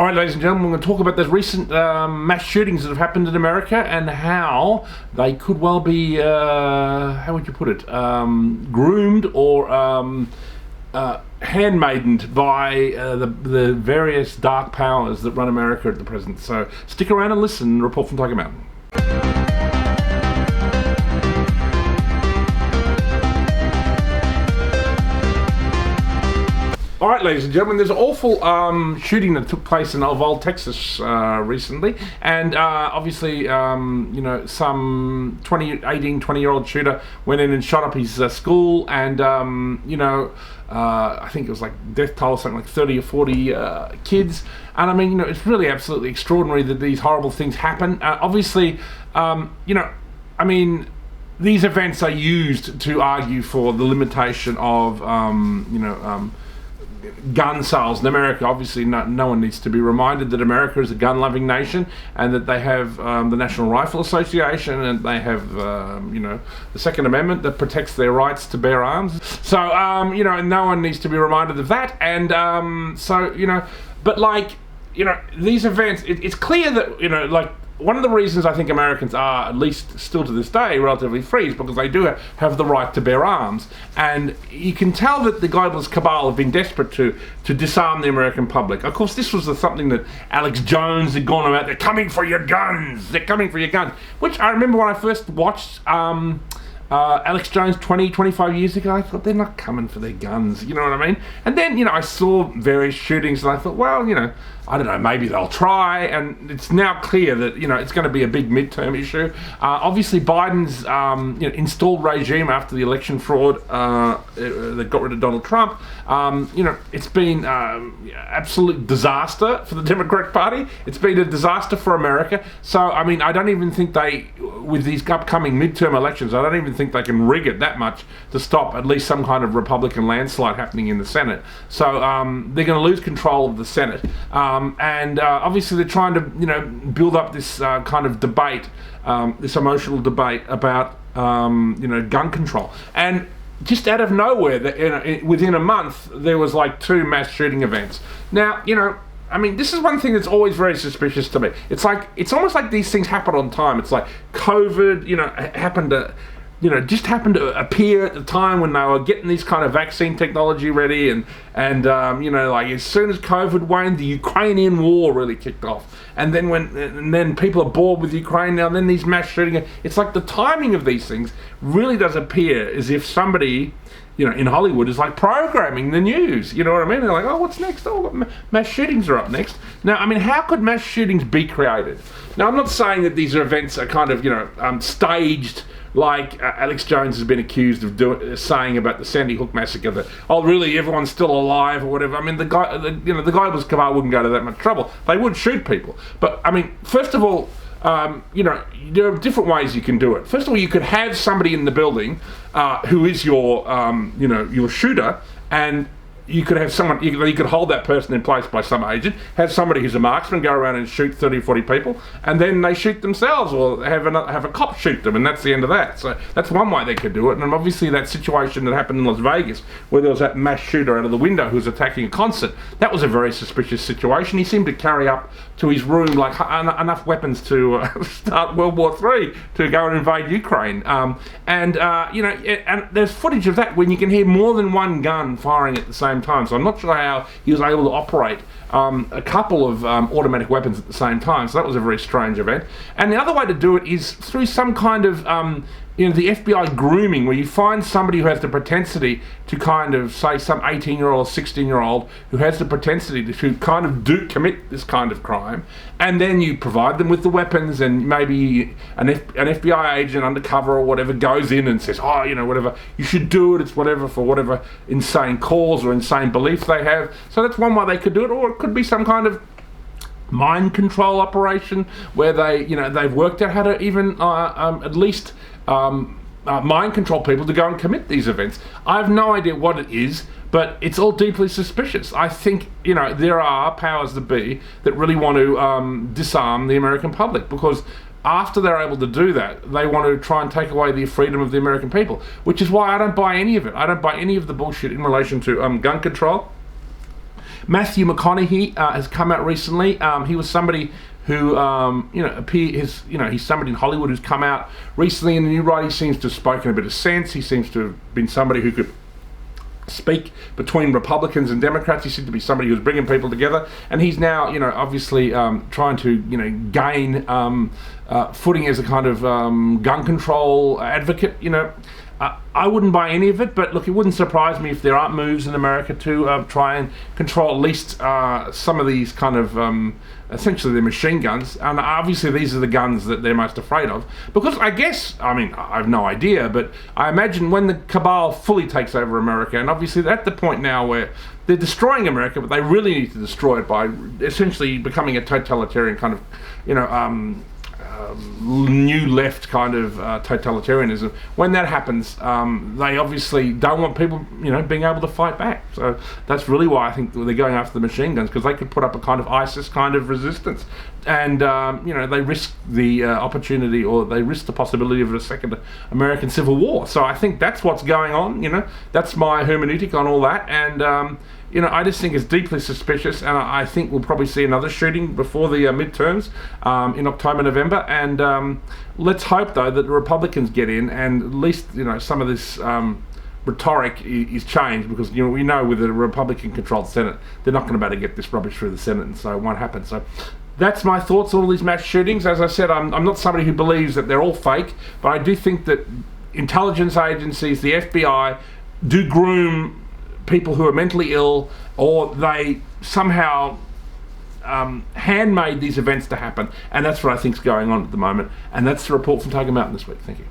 All right, ladies and gentlemen, we're going to talk about those recent mass shootings that have happened in America and how they could well be, how would you put it, groomed or handmaidened by the various dark powers that run America at the present. So stick around and listen. Report from Tiger Mountain. All right, ladies and gentlemen, there's an awful shooting that took place in Uvalde, Texas recently, and obviously, some 20-year-old shooter went in and shot up his school, and, I think it was like death toll, something like 30 or 40 kids, and I mean, it's really absolutely extraordinary that these horrible things happen. Obviously, these events are used to argue for the limitation of, gun sales in America. Obviously, no one needs to be reminded that America is a gun-loving nation, and that they have the National Rifle Association, and they have the Second Amendment that protects their rights to bear arms. So no one needs to be reminded of that. And these events, it's clear that one of the reasons I think Americans are, at least still to this day, relatively free is because they do have the right to bear arms. And you can tell that the globalist cabal have been desperate to disarm the American public. Of course, this was something that Alex Jones had gone about. They're coming for your guns. They're coming for your guns. Which I remember when I first watched Alex Jones 25 years ago, I thought, they're not coming for their guns, you know what I mean? And then, I saw various shootings and I thought, well, I don't know, maybe they'll try. And it's now clear that, it's going to be a big midterm issue. Obviously, Biden's installed regime after the election fraud that got rid of Donald Trump, it's been absolute disaster for the Democratic Party. It's been a disaster for America. So, I don't even think with these upcoming midterm elections, I don't even think they can rig it that much to stop at least some kind of Republican landslide happening in the Senate. So they're going to lose control of the Senate. Obviously they're trying to, build up this kind of debate, this emotional debate about, gun control. And just out of nowhere, within a month, there was like 2 mass shooting events. Now, this is one thing that's always very suspicious to me. It's almost like these things happen on time. It's like COVID, happened to appear at the time when they were getting this kind of vaccine technology ready, and as soon as COVID waned, the Ukrainian war really kicked off. And then people are bored with Ukraine now, and then these mass shootings. It's like the timing of these things really does appear as if somebody, in Hollywood is like programming the news. You know what I mean? They're like, oh, what's next? Oh, mass shootings are up next. Now, how could mass shootings be created? Now, I'm not saying that these events are kind of, staged, like Alex Jones has been accused of saying about the Sandy Hook massacre, that, oh, really, everyone's still alive or whatever. the globalist cabal wouldn't go to that much trouble. They would shoot people. But, first of all, there are different ways you can do it. First of all, you could have somebody in the building who is your shooter, and you could have someone, you could hold that person in place by some agent, have somebody who's a marksman go around and shoot 30 or 40 people, and then they shoot themselves, or have a cop shoot them, and that's the end of that. So that's one way they could do it. And obviously that situation that happened in Las Vegas, where there was that mass shooter out of the window who was attacking a concert, that was a very suspicious situation. He seemed to carry up to his room like enough weapons to start World War III, to go and invade Ukraine. And there's footage of that when you can hear more than one gun firing at the same time. So I'm not sure how he was able to operate a couple of automatic weapons at the same time. So that was a very strange event. And the other way to do it is through some kind of the FBI grooming, where you find somebody who has the propensity to kind of, say, some 18-year-old or 16-year-old who has the propensity to kind of commit this kind of crime, and then you provide them with the weapons, and maybe an FBI agent undercover or whatever goes in and says, oh, whatever, you should do it, it's whatever, for whatever insane cause or insane belief they have. So that's one way they could do it. Or it could be some kind of mind control operation where they've worked out how to even at least mind control people to go and commit these events. I have no idea what it is, but it's all deeply suspicious. I think, there are powers that be that really want to disarm the American public, because after they're able to do that, they want to try and take away the freedom of the American people, which is why I don't buy any of it. I don't buy any of the bullshit in relation to gun control. Matthew McConaughey has come out recently. He was somebody who, he's somebody in Hollywood who's come out recently in the new right. He seems to have spoken a bit of sense. He seems to have been somebody who could speak between Republicans and Democrats. He seemed to be somebody who was bringing people together, and he's now, obviously trying to, gain footing as a kind of gun control advocate. I wouldn't buy any of it, but look, it wouldn't surprise me if there aren't moves in America to try and control at least some of these kind of essentially the machine guns. And obviously these are the guns that they're most afraid of, because I have no idea, but I imagine when the cabal fully takes over America, and obviously they're at the point now where they're destroying America, but they really need to destroy it by essentially becoming a totalitarian kind of, new left kind of totalitarianism. When that happens, they obviously don't want people, being able to fight back. So that's really why I think they're going after the machine guns, because they could put up a kind of ISIS kind of resistance, and they risk the opportunity, or they risk the possibility of a second American Civil War. So I think that's what's going on. That's my hermeneutic on all that, and I just think it's deeply suspicious, and I think we'll probably see another shooting before the midterms in October, November, and let's hope, though, that the Republicans get in, and at least, some of this rhetoric is changed, because, we know with a Republican-controlled Senate, they're not going to be able to get this rubbish through the Senate, and so it won't happen. So that's my thoughts on all these mass shootings. As I said, I'm not somebody who believes that they're all fake, but I do think that intelligence agencies, the FBI, do groom people who are mentally ill, or they somehow handmade these events to happen, and that's what I think is going on at the moment. And that's the report from Tiger Mountain this week. Thank you.